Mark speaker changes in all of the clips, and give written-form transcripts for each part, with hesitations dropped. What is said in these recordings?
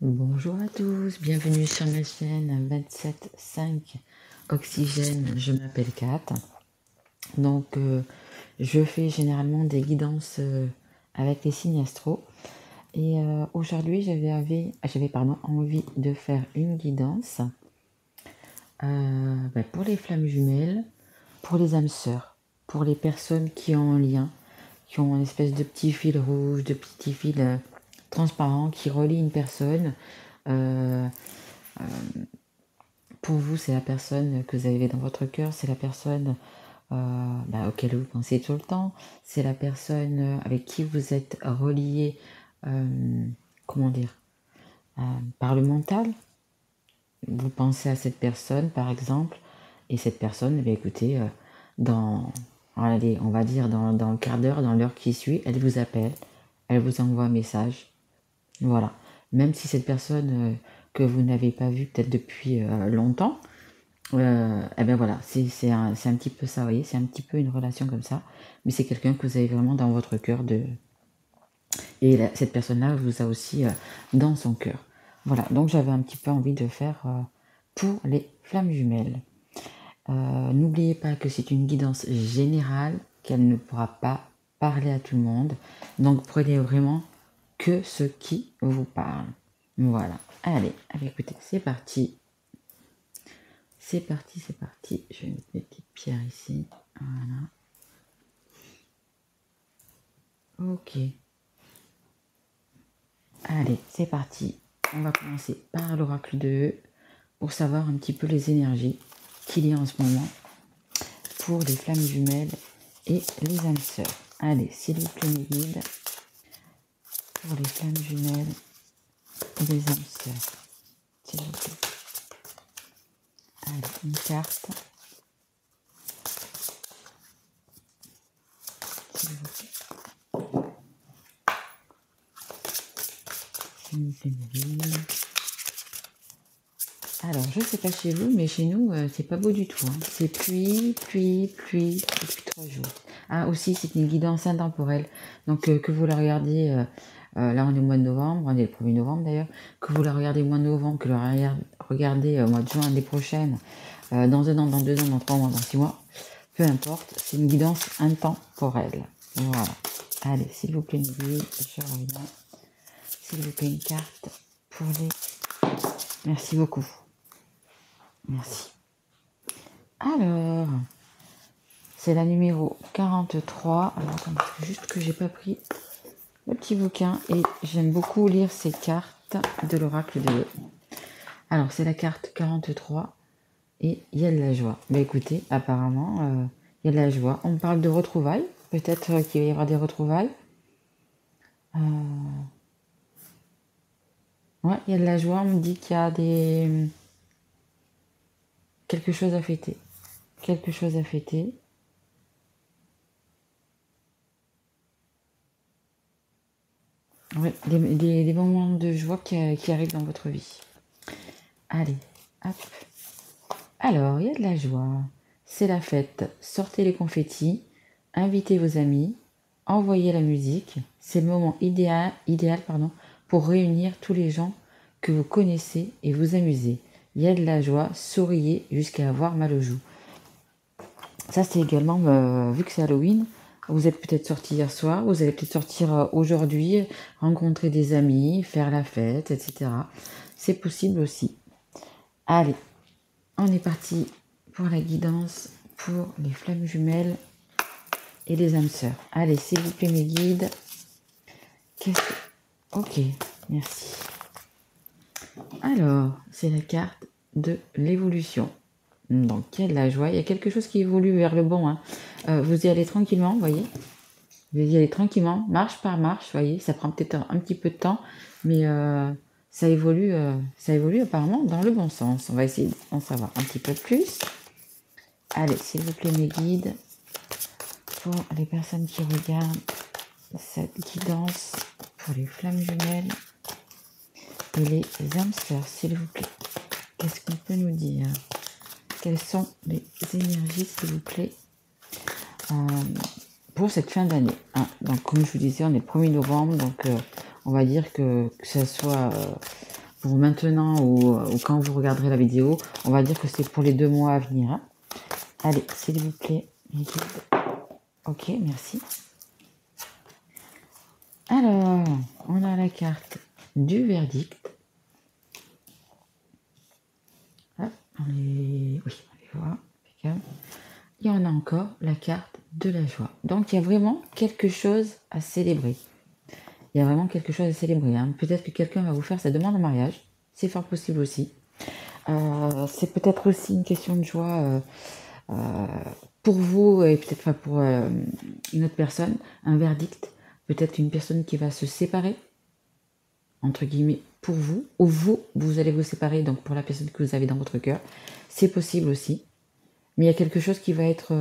Speaker 1: Bonjour à tous, bienvenue sur ma chaîne 27.5 Oxygène, je m'appelle Kat. Donc je fais généralement des guidances avec les signes astro. Et aujourd'hui j'avais envie de faire une guidance pour les flammes jumelles, pour les âmes sœurs, pour les personnes qui ont un lien, qui ont une espèce de petit fil rouge, de petit fil transparent qui relie une personne. Euh, Pour vous, c'est la personne que vous avez dans votre cœur, c'est la personne auquel vous pensez tout le temps, c'est la personne avec qui vous êtes relié, comment dire, par le mental. Vous pensez à cette personne, par exemple, et cette personne, écoutez, allez, on va dire dans le quart d'heure, dans l'heure qui suit, elle vous appelle, elle vous envoie un message. Voilà. Même si cette personne que vous n'avez pas vue peut-être depuis longtemps, voilà, c'est un petit peu ça, vous voyez, c'est un petit peu une relation comme ça, mais c'est quelqu'un que vous avez vraiment dans votre cœur et cette personne-là vous a aussi dans son cœur. Voilà, donc j'avais un petit peu envie de faire pour les flammes jumelles. N'oubliez pas que c'est une guidance générale, qu'elle ne pourra pas parler à tout le monde, donc prenez vraiment que ce qui vous parle. Voilà, allez, écoutez, c'est parti. C'est parti, c'est parti. Je vais mettre mes petites pierres ici. Voilà. Ok. Allez, c'est parti. On va commencer par l'oracle de E pour savoir un petit peu les énergies qu'il y a en ce moment pour les flammes jumelles et les âmes sœurs. Allez, s'il vous plaît, mes guides, pour les flammes jumelles et les âmes sœurs. S'il vous plaît. Allez, une carte. S'il vous plaît. Alors, je ne sais pas chez vous, mais chez nous, c'est pas beau du tout. Hein. C'est pluie depuis 3 jours. Ah, aussi, c'est une guidance intemporelle. Donc, que vous la regardiez, là, on est au mois de novembre, on est le 1er novembre d'ailleurs, que vous la regardez au mois de novembre, que vous la regardez au mois de juin l'année prochaine, dans 1 an, dans 2 ans, dans 3 mois, dans 6 mois, peu importe, c'est une guidance intemporelle. Voilà. Allez, s'il vous plaît, une guide, je reviens. S'il vous plaît, une carte pour les... Merci beaucoup. Merci. Alors, c'est la numéro 43. Alors, attendez, juste que j'ai pas pris le petit bouquin et j'aime beaucoup lire ces cartes de l'oracle de E. Alors, c'est la carte 43 et il y a de la joie. Bah écoutez, apparemment, il y a de la joie. On parle de retrouvailles. Peut-être qu'il va y avoir des retrouvailles. Ouais, il y a de la joie. On me dit qu'il y a quelque chose à fêter. Quelque chose à fêter. Oui, des moments de joie qui arrivent dans votre vie. Allez, hop. Alors, il y a de la joie. C'est la fête. Sortez les confettis. Invitez vos amis. Envoyez la musique. C'est le moment idéal pour réunir tous les gens que vous connaissez et vous amuser. Il y a de la joie. Souriez jusqu'à avoir mal aux joues. Ça, c'est également, vu que c'est Halloween, vous êtes peut-être sorti hier soir, vous allez peut-être sortir aujourd'hui, rencontrer des amis, faire la fête, etc. C'est possible aussi. Allez, on est parti pour la guidance pour les flammes jumelles et les âmes sœurs. Allez, s'il vous plaît, mes guides. Ok, merci. Alors, c'est la carte de l'évolution. Donc, il y a de la joie, il y a quelque chose qui évolue vers le bon. Hein. Vous y allez tranquillement, vous voyez. Vous y allez tranquillement, marche par marche, vous voyez. Ça prend peut-être un petit peu de temps, mais ça évolue apparemment dans le bon sens. On va essayer d'en savoir un petit peu plus. Allez, s'il vous plaît, mes guides, pour les personnes qui regardent cette guidance pour les flammes jumelles et les âmes sœurs, s'il vous plaît. Qu'est-ce qu'on peut nous dire? Quelles sont les énergies, s'il vous plaît, pour cette fin d'année. Hein. Donc, comme je vous disais, on est le 1er novembre, donc on va dire que ce soit pour maintenant ou quand vous regarderez la vidéo. On va dire que c'est pour les 2 mois à venir. Hein. Allez, s'il vous plaît, mes guides. Ok, merci. Alors, on a la carte du verdict. Hop, oui, on les voit. Et on a encore la carte de la joie. Donc, il y a vraiment quelque chose à célébrer. Il y a vraiment quelque chose à célébrer. Hein. Peut-être que quelqu'un va vous faire sa demande en mariage. C'est fort possible aussi. C'est peut-être aussi une question de joie pour vous et peut-être pas pour une autre personne. Un verdict. Peut-être une personne qui va se séparer, entre guillemets, pour vous. Ou vous allez vous séparer, donc pour la personne que vous avez dans votre cœur. C'est possible aussi. Mais il y a quelque chose qui va être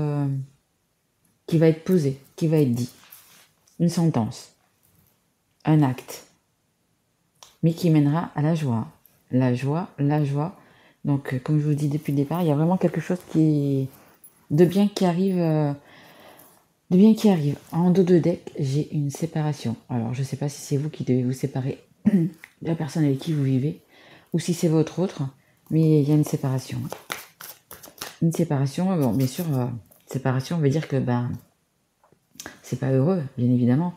Speaker 1: posé, qui va être dit. Une sentence. Un acte. Mais qui mènera à la joie. La joie, la joie. Donc, comme je vous dis depuis le départ, il y a vraiment quelque chose de bien qui arrive. En dos de deck, j'ai une séparation. Alors, je ne sais pas si c'est vous qui devez vous séparer de la personne avec qui vous vivez, ou si c'est votre autre, mais il y a une séparation. Une séparation, bon, bien sûr, séparation veut dire que c'est pas heureux, bien évidemment.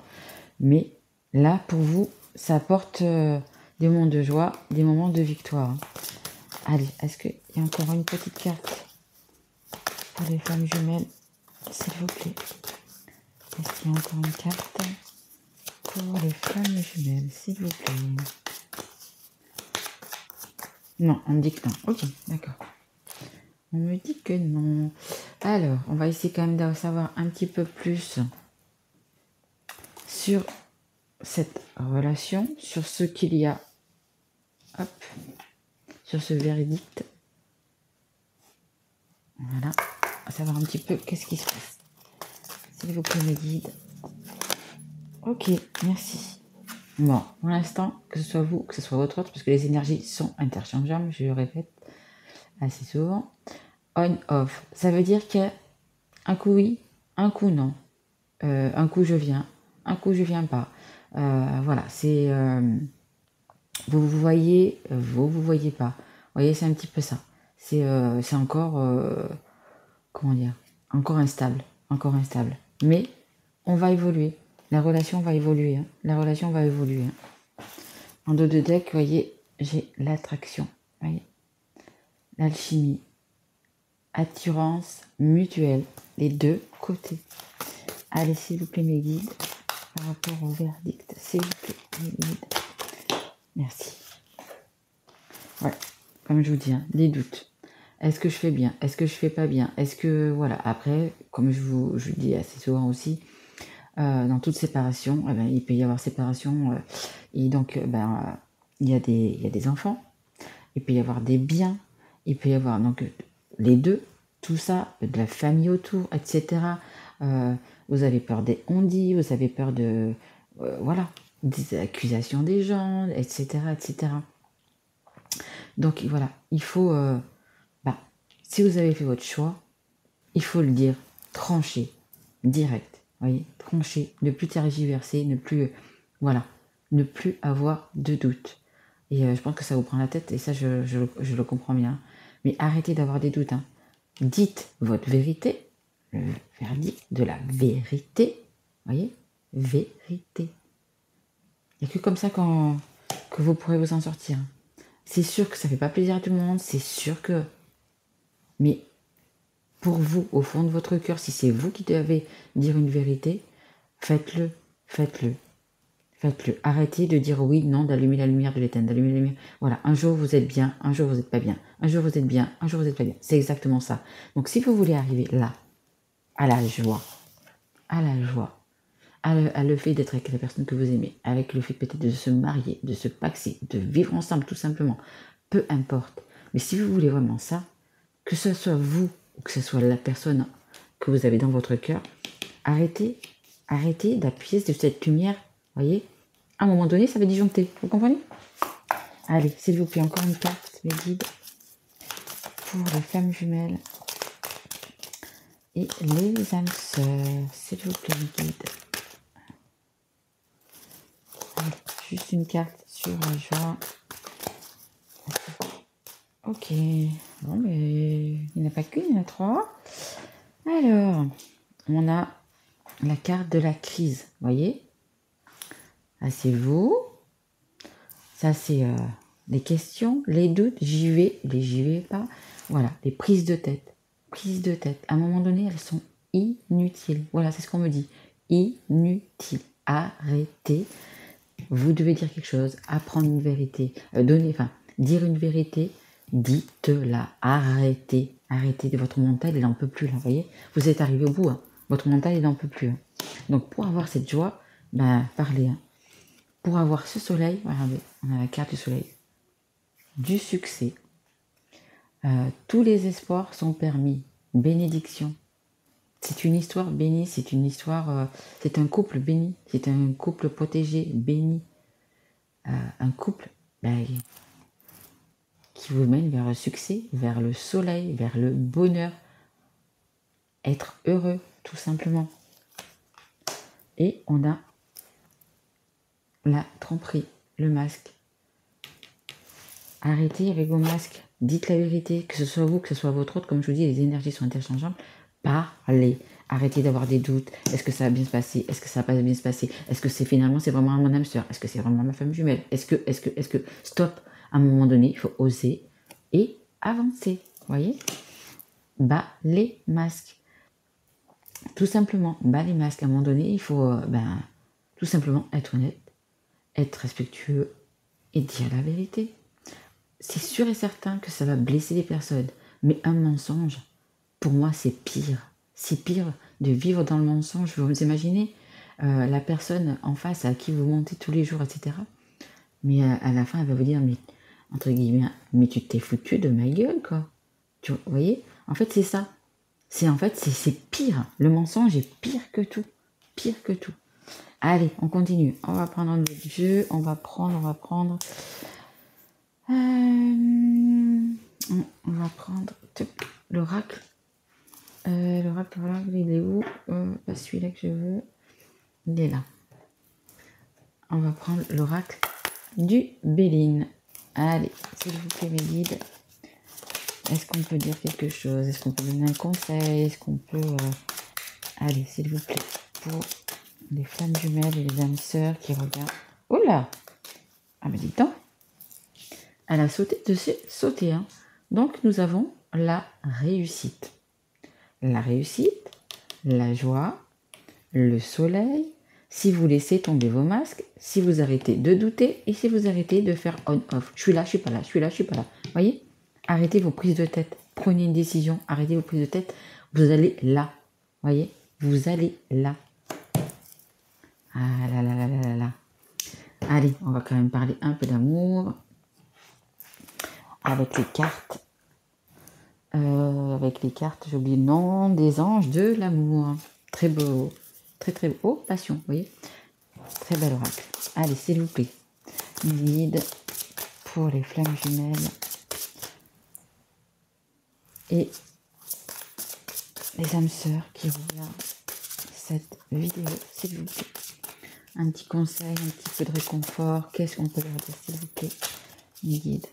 Speaker 1: Mais là, pour vous, ça apporte des moments de joie, des moments de victoire. Allez, est-ce qu'il y a encore une petite carte pour les femmes jumelles, s'il vous plaît? Est-ce qu'il y a encore une carte pour les femmes jumelles, s'il vous plaît? Non, on me dit que non. Ok, d'accord. On me dit que non. Alors, on va essayer quand même d'en savoir un petit peu plus sur cette relation, sur ce qu'il y a, hop, sur ce verdict. Voilà, on va savoir un petit peu qu'est-ce qui se passe. S'il vous plaît, mes guides. Ok, merci. Bon, pour l'instant, que ce soit vous, que ce soit votre autre, parce que les énergies sont interchangeables, je le répète assez souvent. On-off, ça veut dire que un coup oui, un coup non. Un coup je viens, un coup je viens pas. Voilà, c'est vous voyez, vous voyez pas. Vous voyez, c'est un petit peu ça. C'est encore comment dire, encore instable. Mais on va évoluer. La relation va évoluer. Hein. La relation va évoluer. Hein. En dos de deck, vous voyez, j'ai l'attraction. Voyez, l'alchimie, attirance mutuelle, les deux côtés. Allez, s'il vous plaît, mes guides, par rapport au verdict, s'il vous plaît, mes guides. Merci. Voilà, comme je vous dis, hein, des doutes. Est-ce que je fais bien? Est-ce que je fais pas bien? Est-ce que, voilà, après, comme je vous dis assez souvent aussi, dans toute séparation, eh ben, il peut y avoir séparation, et donc, il y a des enfants, il peut y avoir des biens, il peut y avoir donc les deux, tout ça, de la famille autour, etc. Vous avez peur des on-dit, vous avez peur de, voilà, des accusations des gens, etc., etc. Donc voilà, il faut, si vous avez fait votre choix, il faut le dire, trancher, direct, voyez, trancher, ne plus tergiverser, ne plus, voilà, ne plus avoir de doute. Et je pense que ça vous prend la tête, et ça, je le comprends bien. Mais arrêtez d'avoir des doutes. Hein. Dites votre vérité, le verdict de la vérité, voyez, vérité. Il n'y a que comme ça que vous pourrez vous en sortir. C'est sûr que ça fait pas plaisir à tout le monde, c'est sûr que... Mais pour vous, au fond de votre cœur, si c'est vous qui devez dire une vérité, faites-le, faites-le. Faites-le. Arrêtez de dire oui, non, d'allumer la lumière, de l'éteindre, d'allumer la lumière. Voilà, un jour vous êtes bien, un jour vous n'êtes pas bien. Un jour vous êtes bien, un jour vous n'êtes pas bien. C'est exactement ça. Donc si vous voulez arriver là, à la joie, à le fait d'être avec la personne que vous aimez, avec le fait peut-être de se marier, de se paxer, de vivre ensemble tout simplement, peu importe. Mais si vous voulez vraiment ça, que ce soit vous ou que ce soit la personne que vous avez dans votre cœur, arrêtez d'appuyer sur cette lumière, voyez. À un moment donné, ça va disjoncter, vous comprenez? Allez, s'il vous plaît, encore une carte, mes guides, pour les femmes jumelles et les âmes sœurs, s'il vous plaît, mes guides. Allez, juste une carte sur la joie Ok. Bon, mais il n'y en a pas qu'une, il y en a 3. Alors, on a la carte de la crise, voyez? Asseyez-vous. Ça, c'est les questions, les doutes, j'y vais pas. Voilà, les prises de tête. Prises de tête. À un moment donné, elles sont inutiles. Voilà, c'est ce qu'on me dit. Inutile. Arrêtez. Vous devez dire quelque chose, apprendre une vérité, dire une vérité, dites-la. Arrêtez. Arrêtez. Votre mental, il n'en peut plus, là, vous voyez? Vous êtes arrivé au bout, hein. Votre mental, il n'en peut plus. Hein. Donc, pour avoir cette joie, parlez. Hein. Pour avoir ce soleil, regardez, on a la carte du soleil, du succès. Tous les espoirs sont permis. Bénédiction. C'est une histoire bénie, c'est une histoire, c'est un couple béni, c'est un couple protégé, béni. Un couple qui vous mène vers le succès, vers le soleil, vers le bonheur. Être heureux, tout simplement. Et on a la tromperie, le masque. Arrêtez avec vos masques. Dites la vérité, que ce soit vous, que ce soit votre autre. Comme je vous dis, les énergies sont interchangeables. Parlez. Arrêtez d'avoir des doutes. Est-ce que ça va bien se passer? Est-ce que ça va pas bien se passer? Est-ce que c'est vraiment mon âme sœur? Est-ce que c'est vraiment ma femme jumelle? Est-ce que... Stop. À un moment donné, il faut oser et avancer. Voyez? Bas les masques. Tout simplement, bas les masques. À un moment donné, il faut tout simplement être honnête, être respectueux et dire la vérité. C'est sûr et certain que ça va blesser les personnes. Mais un mensonge, pour moi, c'est pire. C'est pire de vivre dans le mensonge. Vous imaginez la personne en face à qui vous mentez tous les jours, etc. Mais à la fin, elle va vous dire, mais entre guillemets, mais tu t'es foutu de ma gueule, quoi. Vous voyez? En fait, c'est ça. C'est pire. Le mensonge est pire que tout. Pire que tout. Allez, on continue. On va prendre un autre jeu. On va prendre... on va prendre l'oracle. L'oracle, il est où? Pas celui-là que je veux. Il est là. On va prendre l'oracle du Béline. Allez, s'il vous plaît, mes guides. Est-ce qu'on peut dire quelque chose? Est-ce qu'on peut donner un conseil? Est-ce qu'on peut... Allez, s'il vous plaît, pour les flammes jumelles et les âmes sœurs qui regardent... Oula! Ah mais dis donc! Elle a sauté dessus, sauté. Hein. Donc, nous avons la réussite. La réussite, la joie, le soleil, si vous laissez tomber vos masques, si vous arrêtez de douter et si vous arrêtez de faire on-off. Je suis là, je suis pas là, je suis là, je suis pas là. Voyez? Arrêtez vos prises de tête. Prenez une décision, arrêtez vos prises de tête. Vous allez là. Voyez? Vous allez là. Ah là là là là là là. Allez, on va quand même parler un peu d'amour. Avec les cartes. J'ai oublié le nom, des anges de l'amour. Très beau. Très très beau. Oh, passion, vous voyez? Très bel oracle. Allez, s'il vous plaît. Guide pour les flammes jumelles. Et les âmes sœurs qui regardent cette vidéo, s'il vous plaît. Un petit conseil, un petit peu de réconfort. Qu'est-ce qu'on peut leur dire, s'il vous plaît? Mes guides.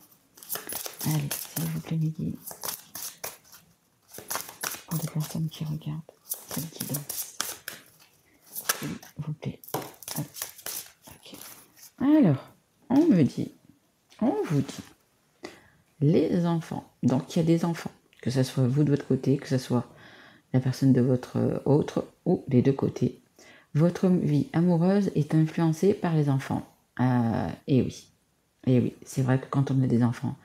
Speaker 1: Allez, s'il vous plaît, mes guides. Pour les personnes qui regardent, celles qui dansent. S'il vous plaît. Okay. Alors, on vous dit, les enfants. Donc, il y a des enfants, que ce soit vous de votre côté, que ce soit la personne de votre autre, ou des deux côtés. Votre vie amoureuse est influencée par les enfants. Et oui, c'est vrai que quand on a des enfants,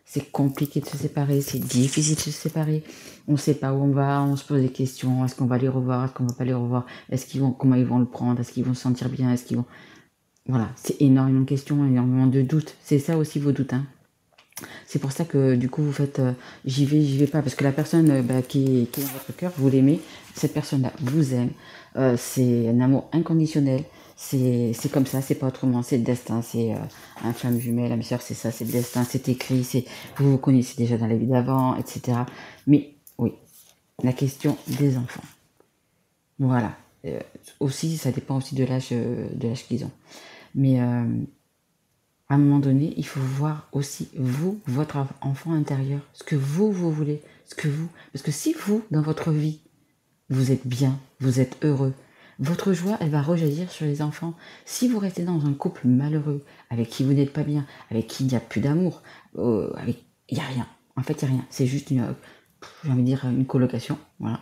Speaker 1: c'est compliqué de se séparer, c'est difficile de se séparer. On ne sait pas où on va, on se pose des questions. Est-ce qu'on va les revoir, est-ce qu'on ne va pas les revoir? Comment ils vont le prendre? Est-ce qu'ils vont se sentir bien? Voilà, c'est énormément de questions, énormément de doutes. C'est ça aussi vos doutes. Hein. C'est pour ça que du coup vous faites j'y vais pas. Parce que la personne qui est dans votre cœur, vous l'aimez. Cette personne-là vous aime. C'est un amour inconditionnel. C'est comme ça, c'est pas autrement, c'est le destin, c'est un flamme jumelle, la sœur, c'est ça, c'est le destin, c'est écrit, vous vous connaissez déjà dans la vie d'avant, etc. Mais oui, la question des enfants. Voilà. Aussi, ça dépend aussi de l'âge qu'ils ont. Mais À un moment donné, il faut voir aussi vous, votre enfant intérieur, ce que vous voulez, ce que vous... Parce que si vous, dans votre vie, vous êtes bien, vous êtes heureux, votre joie, elle va rejaillir sur les enfants. Si vous restez dans un couple malheureux, avec qui vous n'êtes pas bien, avec qui il n'y a plus d'amour, avec... il n'y a rien. En fait, il n'y a rien. C'est juste une, j'ai envie de dire, une colocation, voilà.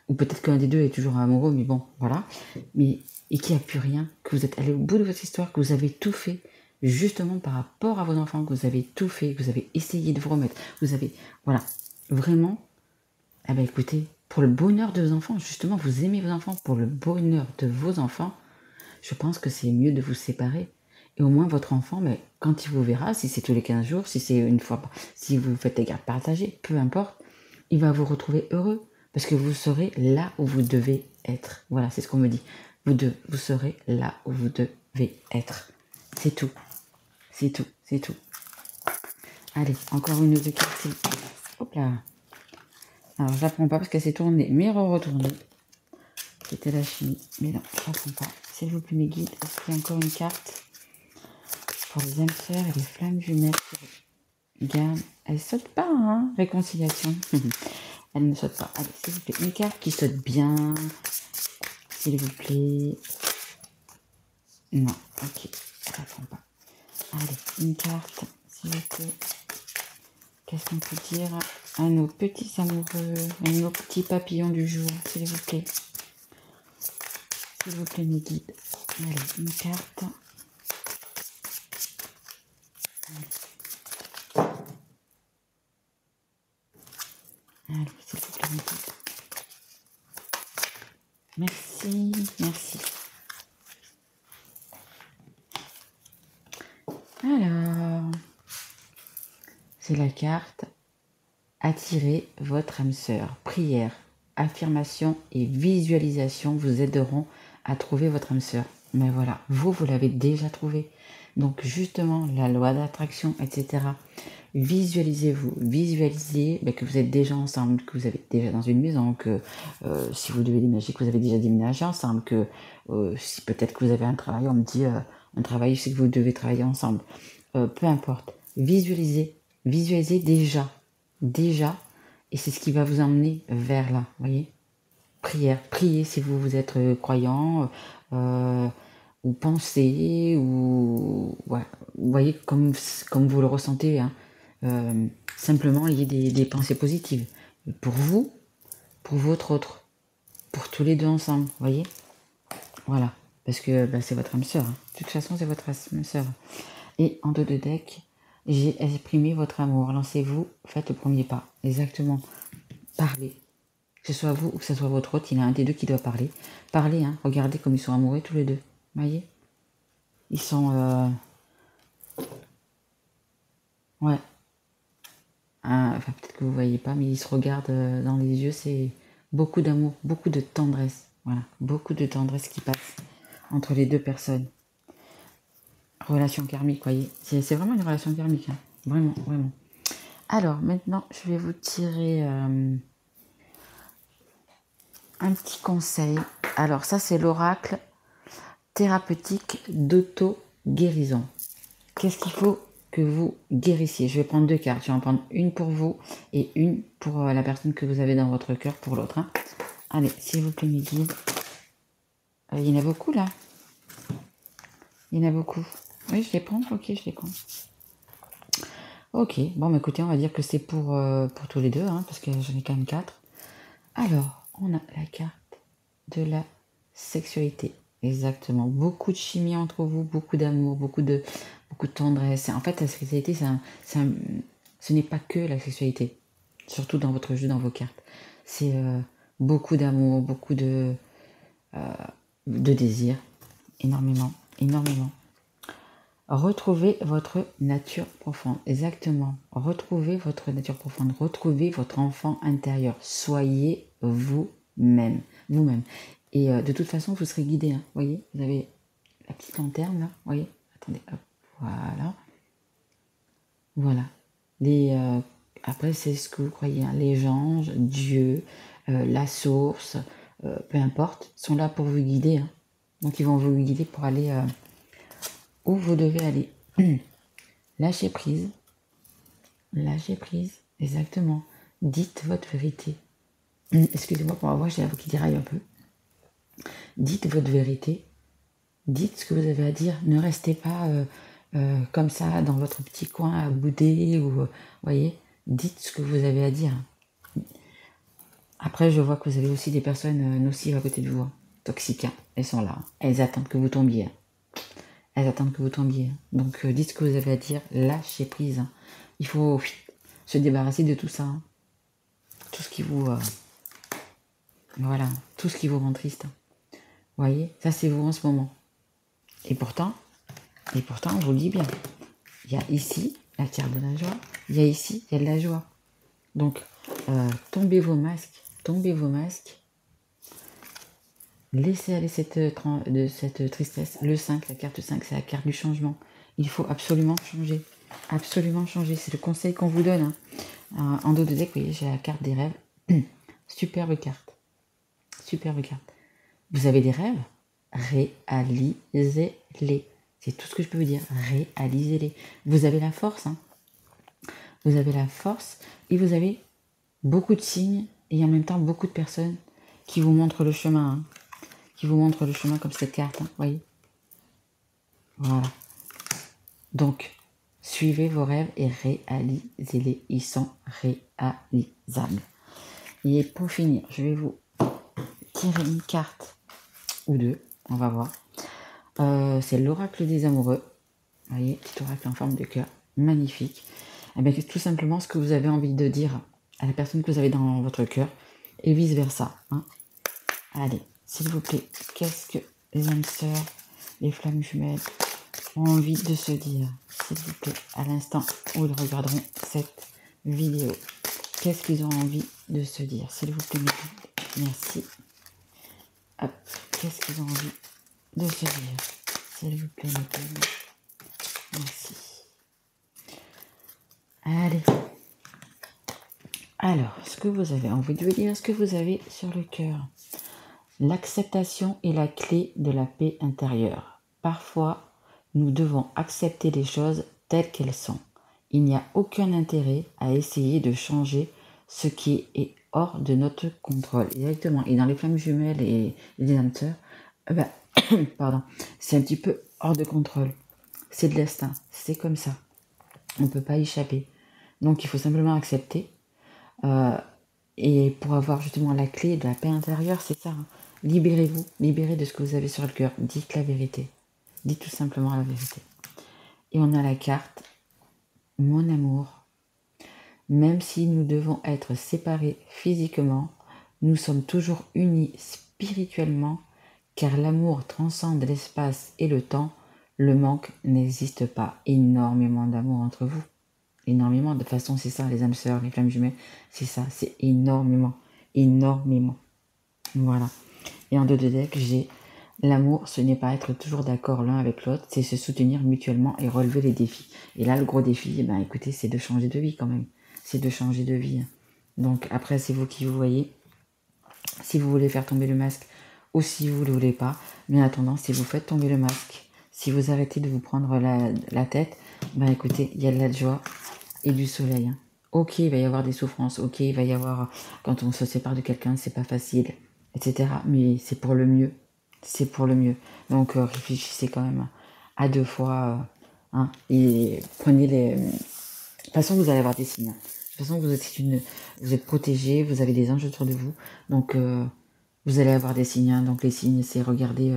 Speaker 1: Ou peut-être qu'un des deux est toujours amoureux, mais bon, voilà. Mais, et qu'il n'y a plus rien, que vous êtes allé au bout de votre histoire, que vous avez tout fait, justement par rapport à vos enfants, que vous avez tout fait, que vous avez essayé de vous remettre, vous avez, voilà, vraiment, eh bien écoutez, pour le bonheur de vos enfants, justement, vous aimez vos enfants, pour le bonheur de vos enfants, je pense que c'est mieux de vous séparer. Et au moins, votre enfant, mais quand il vous verra, si c'est tous les 15 jours, si c'est une fois, si vous faites des gardes partagées, peu importe, il va vous retrouver heureux. Parce que vous serez là où vous devez être. Voilà, c'est ce qu'on me dit. Vous serez là où vous devez être. C'est tout. C'est tout. C'est tout. Allez, encore une autre carte. Hop là. Alors, je la prends pas parce qu'elle s'est tournée, mais retournée. C'était la chimie. Mais non, je la prends pas. S'il vous plaît, mes guides, est-ce qu'il y a encore une carte pour les âmes sœurs et les flammes jumelles? Gamme. Elle saute pas, hein? Réconciliation. Elle ne saute pas. Allez, s'il vous plaît, une carte qui saute bien. S'il vous plaît. Non, ok, je ne prends pas. Allez, une carte, s'il vous plaît. Qu'est-ce qu'on peut dire à nos petits amoureux, à nos petits papillons du jour, s'il vous plaît. S'il vous plaît, mes guides. Allez, une carte. Allez, s'il vous plaît, mes guides. Merci, merci. Alors, c'est la carte attirer votre âme sœur. Prière, affirmation et visualisation vous aideront à trouver votre âme sœur. Mais voilà, vous l'avez déjà trouvé. Donc justement, la loi d'attraction, etc. Visualisez-vous, visualisez que vous êtes déjà ensemble, que vous êtes déjà dans une maison, que si vous devez déménager, que vous avez déjà déménagé ensemble, que si peut-être que vous avez un travail, on me dit un travail, c'est que vous devez travailler ensemble. Peu importe, visualisez déjà, et c'est ce qui va vous emmener vers là, voyez. Prière, priez si vous êtes croyant, ou pensez, ou ouais, vous voyez comme vous le ressentez, hein. Simplement ayez des pensées positives pour vous, pour votre autre, pour tous les deux ensemble, voyez. Voilà, parce que c'est votre âme sœur, hein. De toute façon c'est votre âme sœur. Et en dos de deck, j'ai exprimé votre amour. Lancez-vous, faites le premier pas. Exactement. Parlez. Que ce soit vous ou que ce soit votre autre, il y en a un des deux qui doit parler. Parlez, hein. Regardez comme ils sont amoureux tous les deux. Voyez. Ils sont... Ouais. Enfin, peut-être que vous ne voyez pas, mais ils se regardent dans les yeux. C'est beaucoup d'amour, beaucoup de tendresse. Voilà. Beaucoup de tendresse qui passe entre les deux personnes. Relation karmique, voyez. C'est vraiment une relation karmique. Hein. Vraiment, vraiment. Alors, maintenant, je vais vous tirer un petit conseil. Alors, ça, c'est l'oracle thérapeutique d'auto-guérison. Qu'est-ce qu'il faut que vous guérissiez? Je vais prendre deux cartes. Je vais en prendre une pour vous et une pour la personne que vous avez dans votre cœur pour l'autre. Hein. Allez, s'il vous plaît, mes guides. Il y en a beaucoup, là. Il y en a beaucoup. Oui, je les prends. Ok, je les prends. Ok, bon, écoutez, on va dire que c'est pour tous les deux, hein, parce que j'en ai quand même 4. Alors, on a la carte de la sexualité. Exactement. Beaucoup de chimie entre vous, beaucoup d'amour, beaucoup de tendresse. En fait, la sexualité, ce n'est pas que la sexualité. Surtout dans votre jeu, dans vos cartes. C'est beaucoup d'amour, beaucoup de désir. Énormément, énormément. Retrouvez votre nature profonde. Exactement. Retrouvez votre nature profonde. Retrouvez votre enfant intérieur. Soyez vous-même. Vous-même. Et de toute façon, vous serez guidé. Hein. Vous voyez, vous avez la petite lanterne là. Vous voyez, attendez, hop, voilà. Voilà. Après, c'est ce que vous croyez. Hein. Les anges, Dieu, la source, peu importe, sont là pour vous guider. Hein. Donc, ils vont vous guider pour aller où vous devez aller. Lâchez prise. Lâchez prise. Exactement. Dites votre vérité. Excusez-moi pour ma voix, j'ai la voix qui déraille un peu. Dites votre vérité. Dites ce que vous avez à dire. Ne restez pas comme ça dans votre petit coin à bouder ou voyez. Dites ce que vous avez à dire. Après, je vois que vous avez aussi des personnes nocives à côté de vous, toxiques. Elles sont là. Elles attendent que vous tombiez. Elles attendent que vous tombiez. Donc, dites ce que vous avez à dire. Lâchez prise. Il faut se débarrasser de tout ça. Tout ce qui vous... voilà. Tout ce qui vous rend triste. Voyez, ça c'est vous en ce moment. Et pourtant, on vous le dit bien. Il y a ici la carte de la joie. Il y a ici, il y a de la joie. Donc, tombez vos masques. Tombez vos masques. Laissez aller de cette tristesse. Le 5, la carte 5, c'est la carte du changement. Il faut absolument changer. Absolument changer. C'est le conseil qu'on vous donne. Hein. En dos de deck, vous voyez, j'ai la carte des rêves. Superbe carte. Superbe carte. Vous avez des rêves? Réalisez-les. C'est tout ce que je peux vous dire. Réalisez-les. Vous avez la force. Hein. Vous avez la force et vous avez beaucoup de signes et en même temps beaucoup de personnes qui vous montrent le chemin. Hein. Qui vous montrent le chemin comme cette carte. Hein, voyez. Voilà. Donc, suivez vos rêves et réalisez-les. Ils sont réalisables. Et pour finir, je vais vous tirer une carte ou deux. On va voir. C'est l'oracle des amoureux. Vous voyez, petit oracle en forme de cœur. Magnifique. Et bien, tout simplement ce que vous avez envie de dire à la personne que vous avez dans votre cœur et vice versa. Hein. Allez, s'il vous plaît, qu'est-ce que les âmes sœurs, les flammes jumelles ont envie de se dire, s'il vous plaît, à l'instant où ils regarderont cette vidéo. Qu'est-ce qu'ils ont envie de se dire, s'il vous plaît, merci. Hop, qu'est-ce qu'ils ont envie de se dire, s'il vous plaît, merci. Allez. Alors, ce que vous avez envie de vous dire, ce que vous avez sur le cœur. L'acceptation est la clé de la paix intérieure. Parfois, nous devons accepter les choses telles qu'elles sont. Il n'y a aucun intérêt à essayer de changer ce qui est hors de notre contrôle. Exactement. Et dans les flammes jumelles et les âmes sœurs, pardon, c'est un petit peu hors de contrôle. C'est de l'instinct. C'est comme ça. On ne peut pas y échapper. Donc, il faut simplement accepter. Et pour avoir justement la clé de la paix intérieure, c'est ça. Hein. Libérez-vous, libérez de ce que vous avez sur le cœur. Dites la vérité. Dites tout simplement la vérité. Et on a la carte « Mon amour ». Même si nous devons être séparés physiquement, nous sommes toujours unis spirituellement, car l'amour transcende l'espace et le temps. Le manque n'existe pas. Énormément d'amour entre vous. Énormément. De toute façon, c'est ça, les âmes sœurs, les flammes jumelles. C'est ça, c'est énormément. Énormément. Voilà. Et en dos de deck, j'ai l'amour, ce n'est pas être toujours d'accord l'un avec l'autre, c'est se soutenir mutuellement et relever les défis. Et là, le gros défi, écoutez, c'est de changer de vie quand même. C'est de changer de vie. Donc après, c'est vous qui vous voyez. Si vous voulez faire tomber le masque ou si vous ne le voulez pas. Mais en attendant, si vous faites tomber le masque, si vous arrêtez de vous prendre la tête, écoutez, il y a de la joie et du soleil. Hein. Ok, il va y avoir des souffrances. Ok, il va y avoir, quand on se sépare de quelqu'un, c'est pas facile, etc. Mais c'est pour le mieux. C'est pour le mieux. Donc réfléchissez quand même à deux fois. Hein, et prenez les... De toute façon, vous allez avoir des signes. De toute façon, vous êtes protégés, vous avez des anges autour de vous. Donc, vous allez avoir des signes. Hein. Donc, les signes, c'est regarder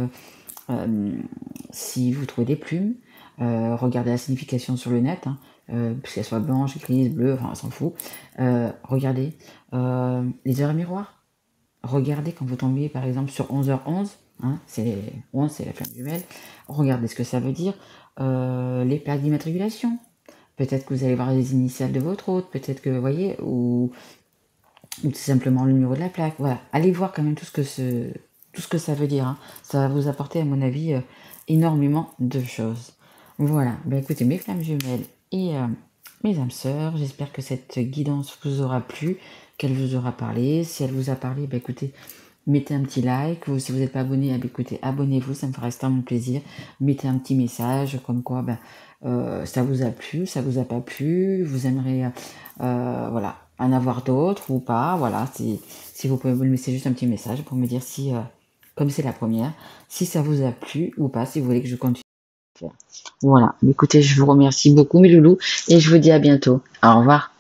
Speaker 1: si vous trouvez des plumes. Regardez la signification sur le net. Hein, qu'elle soit blanche, grise, bleue, enfin, on s'en fout. Regardez les heures à miroir. Regardez quand vous tombez, par exemple, sur 11h11. Hein, c'est 11, c'est la flamme jumelle. Regardez ce que ça veut dire. Les plaques d'immatriculation. Peut-être que vous allez voir les initiales de votre hôte, peut-être que, vous voyez, ou tout simplement le numéro de la plaque. Voilà, allez voir quand même tout ce que ça veut dire. Hein. Ça va vous apporter, à mon avis, énormément de choses. Voilà, écoutez, mes flammes jumelles et mes âmes sœurs, j'espère que cette guidance vous aura plu, qu'elle vous aura parlé. Si elle vous a parlé, écoutez, mettez un petit like, ou si vous n'êtes pas abonné, écoutez, abonnez-vous, ça me fera extrêmement plaisir. Mettez un petit message, comme quoi, ça vous a plu, ça vous a pas plu, vous aimeriez voilà, en avoir d'autres ou pas. Voilà, si vous pouvez me laisser juste un petit message pour me dire si, comme c'est la première, si ça vous a plu ou pas, si vous voulez que je continue à faire. Voilà, écoutez, je vous remercie beaucoup mes loulous et je vous dis à bientôt. Au revoir.